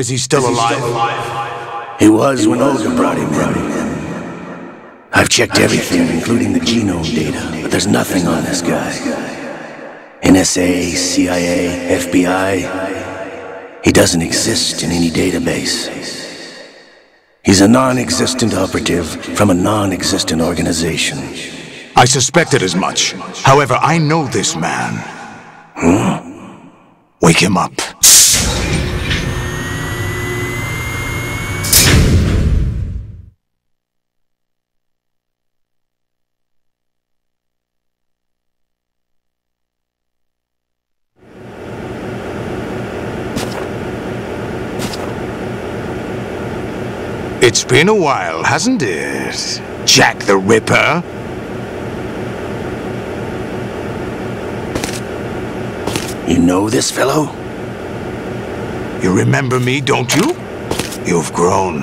Is he still alive? He was when Olga brought him in. I've checked everything, including the genome data, but there's nothing on this guy. NSA, CIA, FBI. He doesn't exist in any database. He's a non-existent operative from a non-existent organization. I suspected as much. However, I know this man. Wake him up. It's been a while, hasn't it? Jack the Ripper? You know this fellow? You remember me, don't you? You've grown.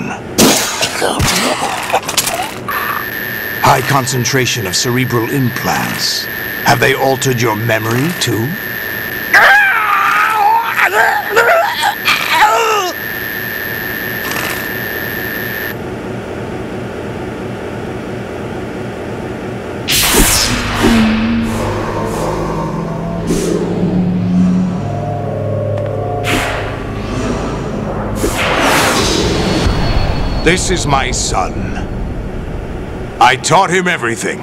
High concentration of cerebral implants. Have they altered your memory, too? This is my son. I taught him everything.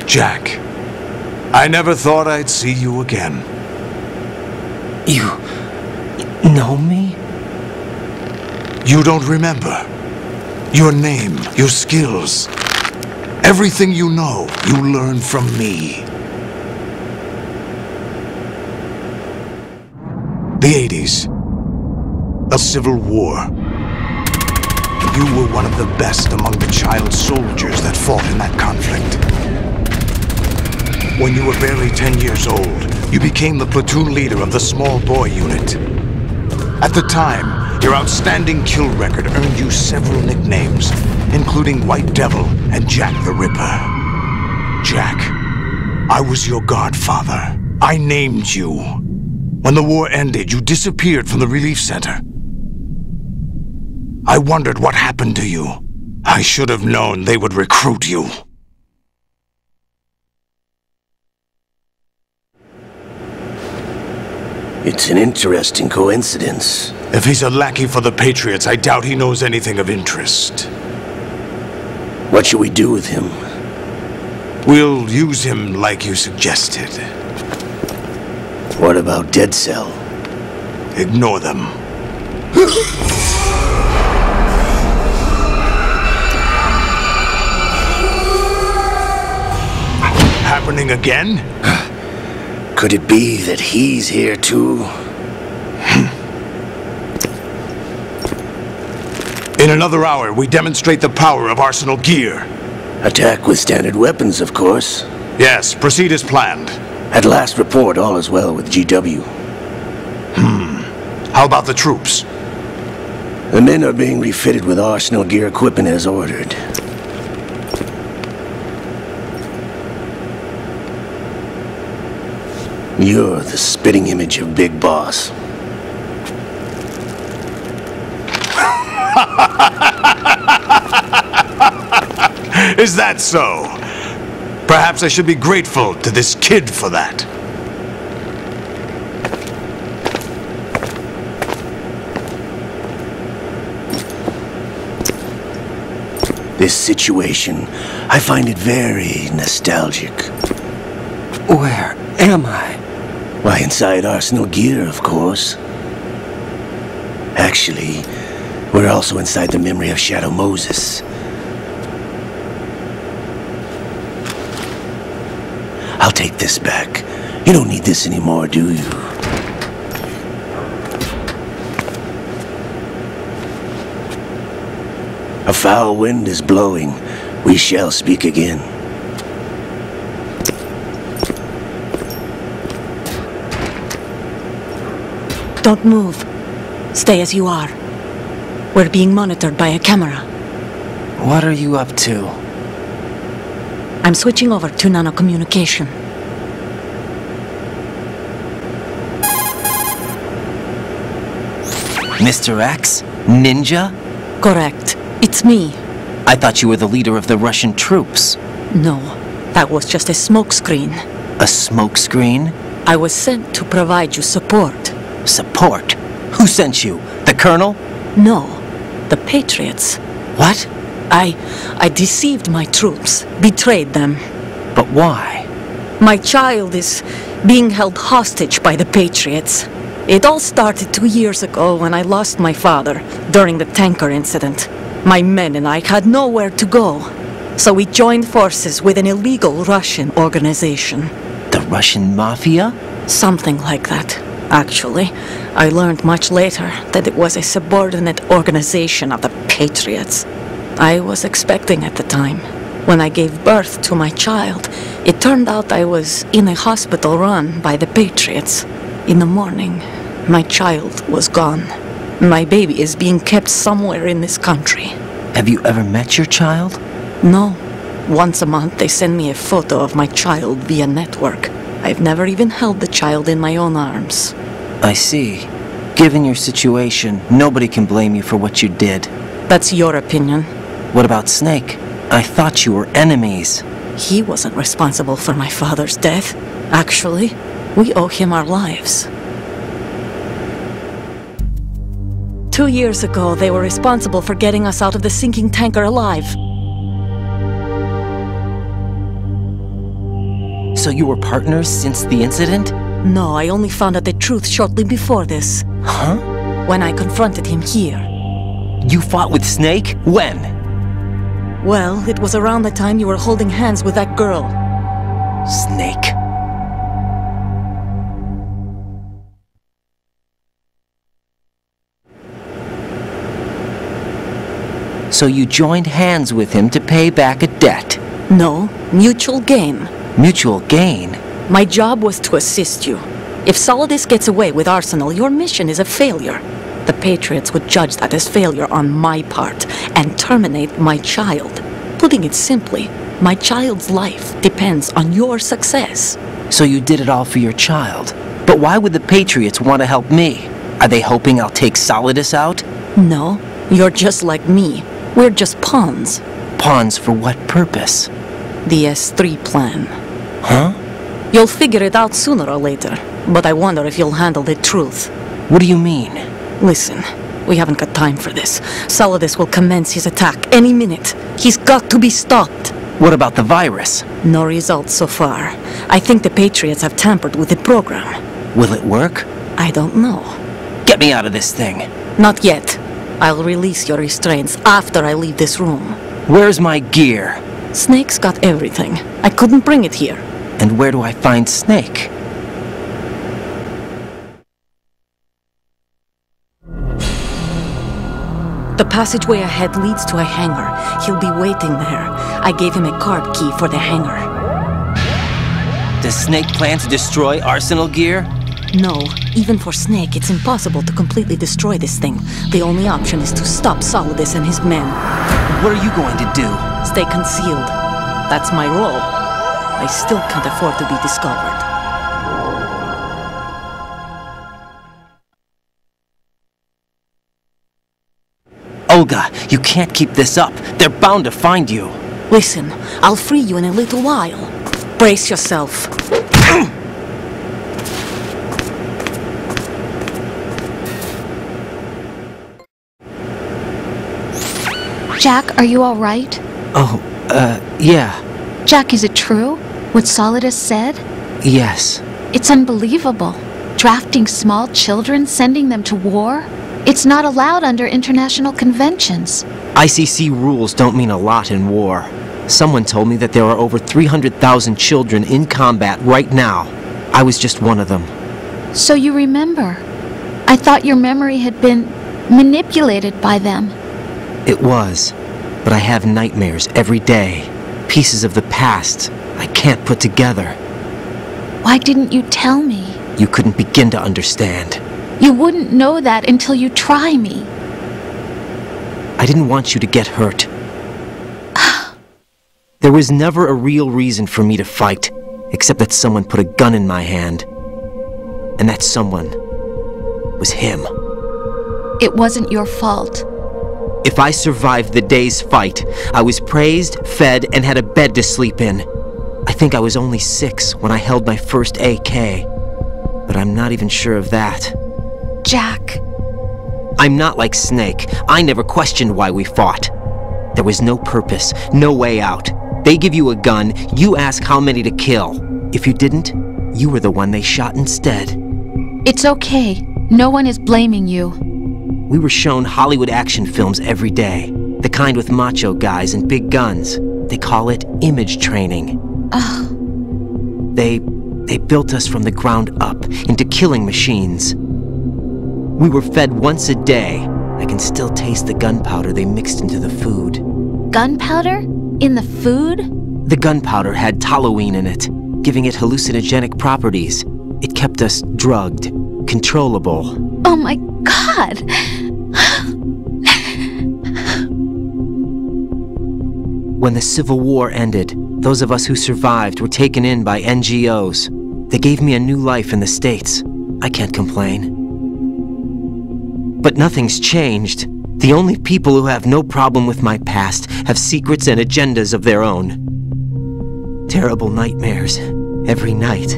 Jack, I never thought I'd see you again. You know me? You don't remember. Your name, your skills. Everything you know, you learned from me. The 80s. A civil war. You were one of the best among the child soldiers that fought in that conflict. When you were barely 10 years old, you became the platoon leader of the small boy unit. At the time, your outstanding kill record earned you several nicknames, including White Devil and Jack the Ripper. Jack, I was your godfather. I named you. When the war ended, you disappeared from the relief center. I wondered what happened to you. I should have known they would recruit you. It's an interesting coincidence. If he's a lackey for the Patriots, I doubt he knows anything of interest. What should we do with him? We'll use him like you suggested. What about Dead Cell? Ignore them. Happening again? Could it be that he's here too? In another hour, we demonstrate the power of Arsenal gear. Attack with standard weapons, of course. Yes, proceed as planned. At last report, all is well with GW. How about the troops? The men are being refitted with Arsenal gear equipment as ordered. You're the spitting image of Big Boss. Is that so? Perhaps I should be grateful to this kid for that. This situation, I find it very nostalgic. Where am I? Why, inside Arsenal gear, of course. Actually, we're also inside the memory of Shadow Moses. I'll take this back. You don't need this anymore, do you? A foul wind is blowing. We shall speak again. Don't move. Stay as you are. We're being monitored by a camera. What are you up to? I'm switching over to nanocommunication. Mr. X? Ninja? Correct. It's me. I thought you were the leader of the Russian troops. No, that was just a smokescreen. A smokescreen? I was sent to provide you support. Support? Who sent you? The Colonel? No, the Patriots. What? I deceived my troops, betrayed them. But why? My child is being held hostage by the Patriots. It all started 2 years ago when I lost my father during the tanker incident. My men and I had nowhere to go, so we joined forces with an illegal Russian organization. The Russian Mafia? Something like that, actually. I learned much later that it was a subordinate organization of the Patriots. I was expecting at the time. When I gave birth to my child, it turned out I was in a hospital run by the Patriots. In the morning, my child was gone. My baby is being kept somewhere in this country. Have you ever met your child? No. Once a month they send me a photo of my child via network. I've never even held the child in my own arms. I see. Given your situation, nobody can blame you for what you did. That's your opinion. What about Snake? I thought you were enemies. He wasn't responsible for my father's death. Actually, we owe him our lives. 2 years ago, they were responsible for getting us out of the sinking tanker alive. So you were partners since the incident? No, I only found out the truth shortly before this. Huh? When I confronted him here. You fought with Snake? When? Well, it was around the time you were holding hands with that girl. Snake. So you joined hands with him to pay back a debt? No, mutual gain. Mutual gain? My job was to assist you. If Solidus gets away with Arsenal, your mission is a failure. The Patriots would judge that as failure on my part and terminate my child. Putting it simply, my child's life depends on your success. So you did it all for your child. But why would the Patriots want to help me? Are they hoping I'll take Solidus out? No, you're just like me. We're just pawns. Pawns for what purpose? The S3 plan. Huh? You'll figure it out sooner or later, but I wonder if you'll handle the truth. What do you mean? Listen, we haven't got time for this. Solidus will commence his attack any minute. He's got to be stopped. What about the virus? No results so far. I think the Patriots have tampered with the program. Will it work? I don't know. Get me out of this thing. Not yet. I'll release your restraints after I leave this room. Where's my gear? Snake's got everything. I couldn't bring it here. And where do I find Snake? The passageway ahead leads to a hangar. He'll be waiting there. I gave him a card key for the hangar. Does Snake plan to destroy Arsenal gear? No, even for Snake, it's impossible to completely destroy this thing. The only option is to stop Solidus and his men. What are you going to do? Stay concealed. That's my role. I still can't afford to be discovered. Olga, you can't keep this up. They're bound to find you. Listen, I'll free you in a little while. Brace yourself. Jack, are you all right? Oh, yeah. Jack, is it true? What Solidus said? Yes. It's unbelievable. Drafting small children, sending them to war? It's not allowed under international conventions. ICC rules don't mean a lot in war. Someone told me that there are over 300,000 children in combat right now. I was just one of them. So you remember. I thought your memory had been manipulated by them. It was, but I have nightmares every day. Pieces of the past I can't put together. Why didn't you tell me? You couldn't begin to understand. You wouldn't know that until you try me. I didn't want you to get hurt. There was never a real reason for me to fight, except that someone put a gun in my hand. And that someone was him. It wasn't your fault. If I survived the day's fight, I was praised, fed, and had a bed to sleep in. I think I was only 6 when I held my first AK, but I'm not even sure of that. Jack. I'm not like Snake. I never questioned why we fought. There was no purpose, no way out. They give you a gun, you ask how many to kill. If you didn't, you were the one they shot instead. It's okay. No one is blaming you. We were shown Hollywood action films every day. The kind with macho guys and big guns. They call it image training. They built us from the ground up into killing machines. We were fed once a day. I can still taste the gunpowder they mixed into the food. Gunpowder? In the food? The gunpowder had toluene in it, giving it hallucinogenic properties. It kept us drugged, controllable. Oh my God! When the Civil War ended, those of us who survived were taken in by NGOs. They gave me a new life in the States. I can't complain. But nothing's changed. The only people who have no problem with my past have secrets and agendas of their own. Terrible nightmares. Every night.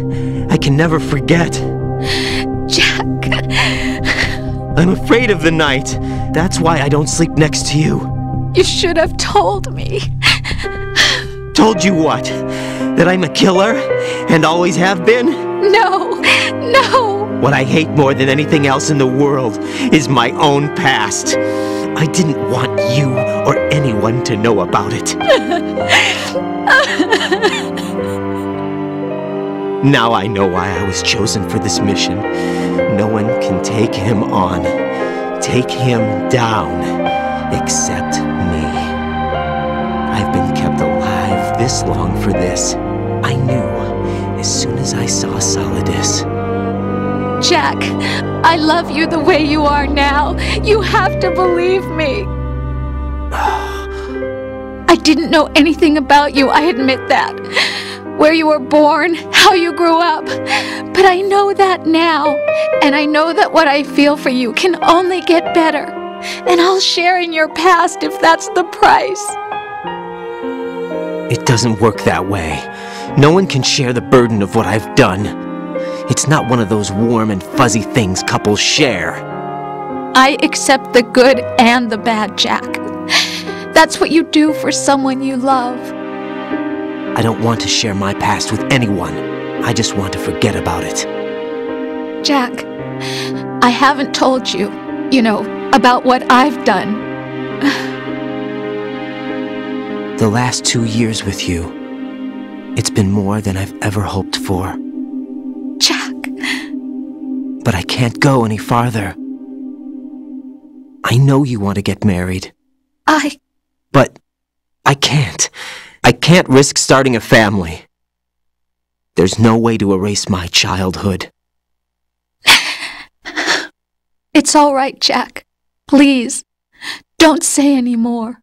I can never forget. Jack! I'm afraid of the night. That's why I don't sleep next to you. You should have told me. Told you what? That I'm a killer? And always have been? No! No! What I hate more than anything else in the world is my own past. I didn't want you or anyone to know about it. Now I know why I was chosen for this mission. No one can take him on, take him down, except me. I've been kept alive this long for this. I knew as soon as I saw Solidus. Jack, I love you the way you are now. You have to believe me. I didn't know anything about you, I admit that. Where you were born, how you grew up. But I know that now. And I know that what I feel for you can only get better. And I'll share in your past if that's the price. It doesn't work that way. No one can share the burden of what I've done. It's not one of those warm and fuzzy things couples share. I accept the good and the bad, Jack. That's what you do for someone you love. I don't want to share my past with anyone. I just want to forget about it. Jack, I haven't told you, about what I've done. The last 2 years with you, it's been more than I've ever hoped for. Jack. But I can't go any farther. I know you want to get married. But I can't. I can't risk starting a family. There's no way to erase my childhood. It's all right, Jack. Please, don't say any more.